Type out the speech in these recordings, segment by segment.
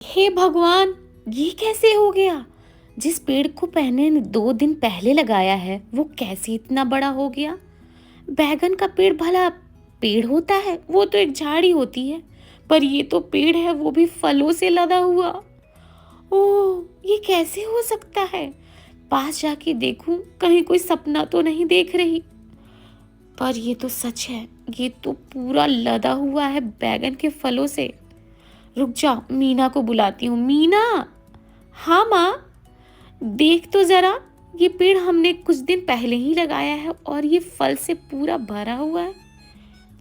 हे भगवान, ये कैसे हो गया? जिस पेड़ को मैंने 2 दिन पहले लगाया है वो कैसे इतना बड़ा हो गया? बैगन का पेड़ भला पेड़ होता है? वो तो एक झाड़ी होती है। पर ये तो पेड़ है, वो भी फलों से लदा हुआ। ओह, ये कैसे हो सकता है? पास जाके देखूं कहीं कोई सपना तो नहीं देख रही। पर ये तो सच है, ये तो पूरा लदा हुआ है बैगन के फलों से। रुक जा, मीना को बुलाती हूँ। मीना। हाँ माँ, देख तो जरा, ये पेड़ हमने कुछ दिन पहले ही लगाया है और ये फल से पूरा भरा हुआ है।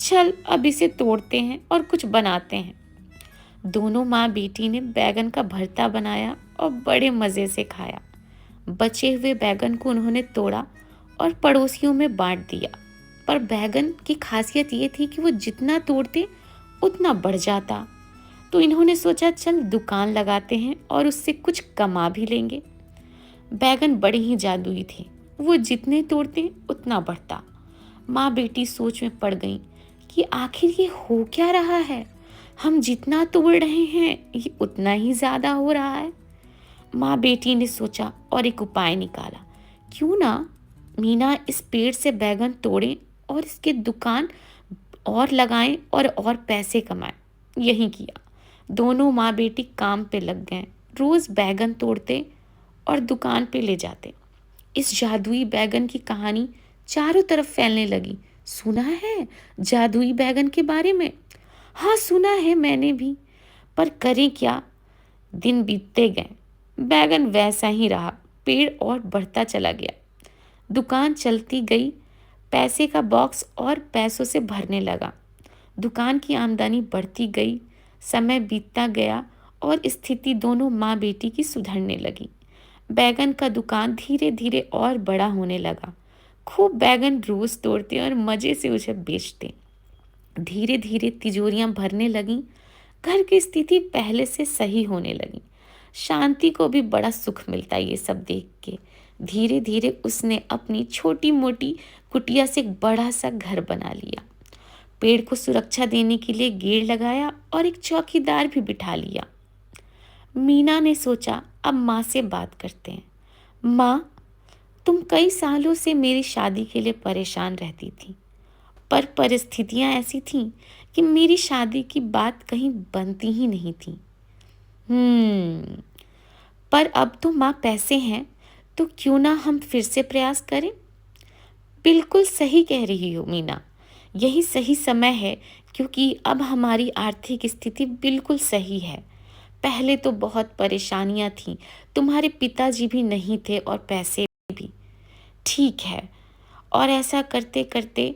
चल अब इसे तोड़ते हैं और कुछ बनाते हैं। दोनों माँ बेटी ने बैगन का भरता बनाया और बड़े मज़े से खाया। बचे हुए बैगन को उन्होंने तोड़ा और पड़ोसियों में बांट दिया। पर बैगन की खासियत ये थी कि वो जितना तोड़ते उतना बढ़ जाता। तो इन्होंने सोचा चल दुकान लगाते हैं और उससे कुछ कमा भी लेंगे। बैगन बड़े ही जादुई थे, वो जितने तोड़ते उतना बढ़ता। माँ बेटी सोच में पड़ गईं कि आखिर ये हो क्या रहा है। हम जितना तोड़ रहे हैं ये उतना ही ज्यादा हो रहा है। माँ बेटी ने सोचा और एक उपाय निकाला। क्यों ना मीना इस पेड़ से बैगन तोड़ें और इसके दुकान और लगाएं और पैसे कमाएं। यही किया। दोनों माँ बेटी काम पे लग गए। रोज बैगन तोड़ते और दुकान पे ले जाते। इस जादुई बैगन की कहानी चारों तरफ फैलने लगी। सुना है जादुई बैगन के बारे में? हाँ सुना है मैंने भी। पर करें क्या? दिन बीतते गए, बैगन वैसा ही रहा, पेड़ और बढ़ता चला गया। दुकान चलती गई, पैसे का बॉक्स और पैसों से भरने लगा। दुकान की आमदनी बढ़ती गई, समय बीतता गया और स्थिति दोनों माँ बेटी की सुधरने लगी। बैगन का दुकान धीरे धीरे और बड़ा होने लगा। खूब बैगन रोज तोड़ते और मजे से उसे बेचते। धीरे धीरे तिजोरियां भरने लगीं। घर की स्थिति पहले से सही होने लगी। शांति को भी बड़ा सुख मिलता ये सब देख के। धीरे धीरे उसने अपनी छोटी मोटी कुटिया से एक बड़ा सा घर बना लिया। पेड़ को सुरक्षा देने के लिए गेट लगाया और एक चौकीदार भी बिठा लिया। मीना ने सोचा अब माँ से बात करते हैं। माँ, तुम कई सालों से मेरी शादी के लिए परेशान रहती थी, पर परिस्थितियां ऐसी थीं कि मेरी शादी की बात कहीं बनती ही नहीं थी। हम्म, पर अब तो माँ पैसे हैं, तो क्यों ना हम फिर से प्रयास करें? बिल्कुल सही कह रही हो मीना, यही सही समय है, क्योंकि अब हमारी आर्थिक स्थिति बिल्कुल सही है। पहले तो बहुत परेशानियां थीं, तुम्हारे पिताजी भी नहीं थे और पैसे भी। ठीक है। और ऐसा करते करते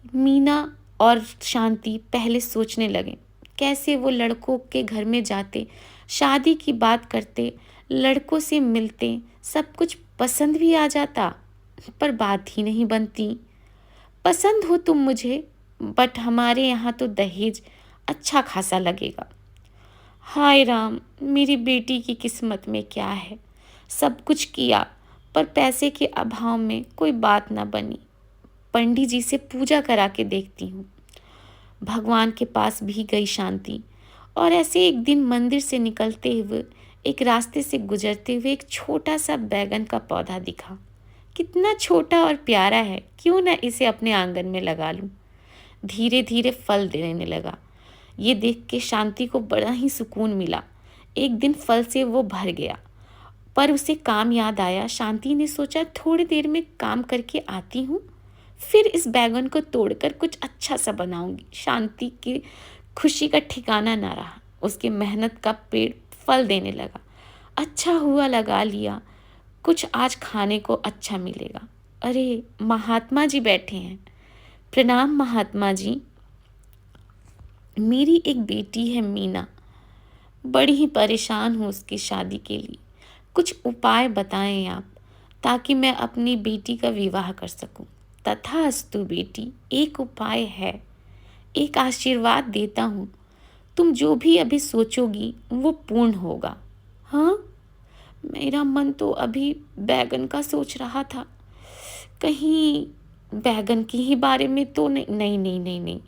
मीना और शांति पहले सोचने लगे कैसे वो लड़कों के घर में जाते, शादी की बात करते, लड़कों से मिलते, सब कुछ पसंद भी आ जाता, पर बात ही नहीं बनती। पसंद हो तुम मुझे, बट हमारे यहाँ तो दहेज अच्छा खासा लगेगा। हाय राम, मेरी बेटी की किस्मत में क्या है। सब कुछ किया पर पैसे के अभाव में कोई बात ना बनी। पंडित जी से पूजा करा के देखती हूँ। भगवान के पास भी गई शांति। और ऐसे एक दिन मंदिर से निकलते हुए एक रास्ते से गुजरते हुए एक छोटा सा बैगन का पौधा दिखा। कितना छोटा और प्यारा है, क्यों ना इसे अपने आंगन में लगा लूं। धीरे धीरे फल देने लगा। ये देख के शांति को बड़ा ही सुकून मिला। एक दिन फल से वो भर गया, पर उसे काम याद आया। शांति ने सोचा थोड़ी देर में काम करके आती हूँ, फिर इस बैगन को तोड़कर कुछ अच्छा सा बनाऊंगी। शांति की खुशी का ठिकाना ना रहा। उसकी मेहनत का पेड़ फल देने लगा। अच्छा हुआ लगा लिया, कुछ आज खाने को अच्छा मिलेगा। अरे महात्मा जी बैठे हैं। प्रणाम महात्मा जी। मेरी एक बेटी है मीना, बड़ी ही परेशान हूँ उसकी शादी के लिए। कुछ उपाय बताएं आप, ताकि मैं अपनी बेटी का विवाह कर सकूं। तथास्तु बेटी, एक उपाय है, एक आशीर्वाद देता हूँ। तुम जो भी अभी सोचोगी वो पूर्ण होगा। हाँ, मेरा मन तो अभी बैगन का सोच रहा था। कहीं बैगन की ही बारे में तो नहीं, नहीं नहीं नहीं नहीं,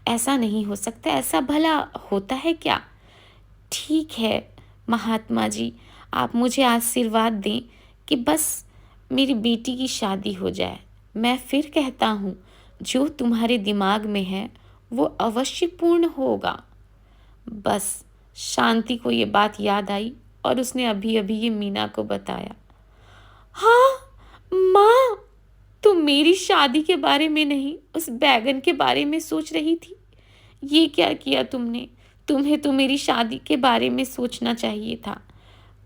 ऐसा नहीं हो सकता। ऐसा भला होता है क्या? ठीक है, महात्मा जी, आप मुझे आशीर्वाद दें कि बस मेरी बेटी की शादी हो जाए। मैं फिर कहता हूँ, जो तुम्हारे दिमाग में है वो अवश्य पूर्ण होगा। बस शांति को ये बात याद आई और उसने अभी अभी ये मीना को बताया। हाँ माँ, तुम मेरी शादी के बारे में नहीं, उस बैगन के बारे में सोच रही थी। ये क्या किया तुमने? तुम्हें तो मेरी शादी के बारे में सोचना चाहिए था।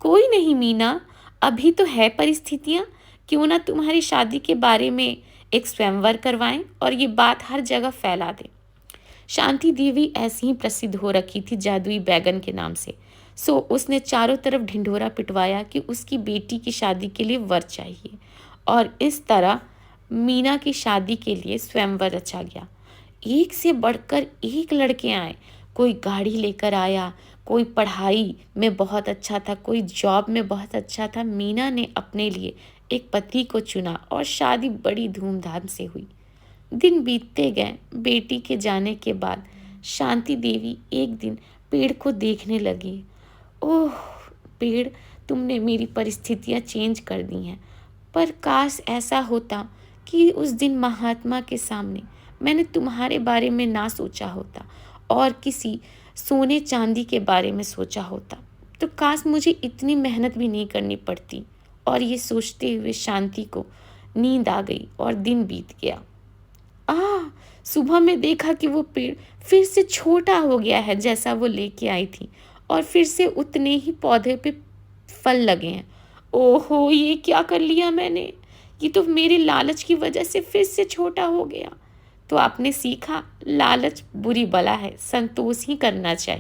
कोई नहीं मीना, अभी तो है परिस्थितियाँ। क्यों ना तुम्हारी शादी के बारे में एक स्वयंवर करवाएं और ये बात हर जगह फैला दें। शांति देवी ऐसी ही प्रसिद्ध हो रखी थी जादुई बैगन के नाम से। सो उसने चारों तरफ ढिंढोरा पिटवाया कि उसकी बेटी की शादी के लिए वर चाहिए, और इस तरह मीना की शादी के लिए स्वयंवर रचा गया। एक से बढ़कर एक लड़के आए। कोई गाड़ी लेकर आया, कोई पढ़ाई में बहुत अच्छा था, कोई जॉब में बहुत अच्छा था। मीना ने अपने लिए एक पति को चुना और शादी बड़ी धूमधाम से हुई। दिन बीतते गए। बेटी के जाने के बाद शांति देवी एक दिन पेड़ को देखने लगी। ओह पेड़, तुमने मेरी परिस्थितियाँ चेंज कर दी हैं, पर काश ऐसा होता कि उस दिन महात्मा के सामने मैंने तुम्हारे बारे में ना सोचा होता और किसी सोने चांदी के बारे में सोचा होता, तो काश मुझे इतनी मेहनत भी नहीं करनी पड़ती। और ये सोचते हुए शांति को नींद आ गई और दिन बीत गया। सुबह में देखा कि वो पेड़ फिर से छोटा हो गया है जैसा वो लेके आई थी, और फिर से उतने ही पौधे पे फल लगे हैं। ओहो, ये क्या कर लिया मैंने? ये तो मेरे लालच की वजह से फिर से छोटा हो गया। तो आपने सीखा, लालच बुरी बला है, संतोष ही करना चाहिए।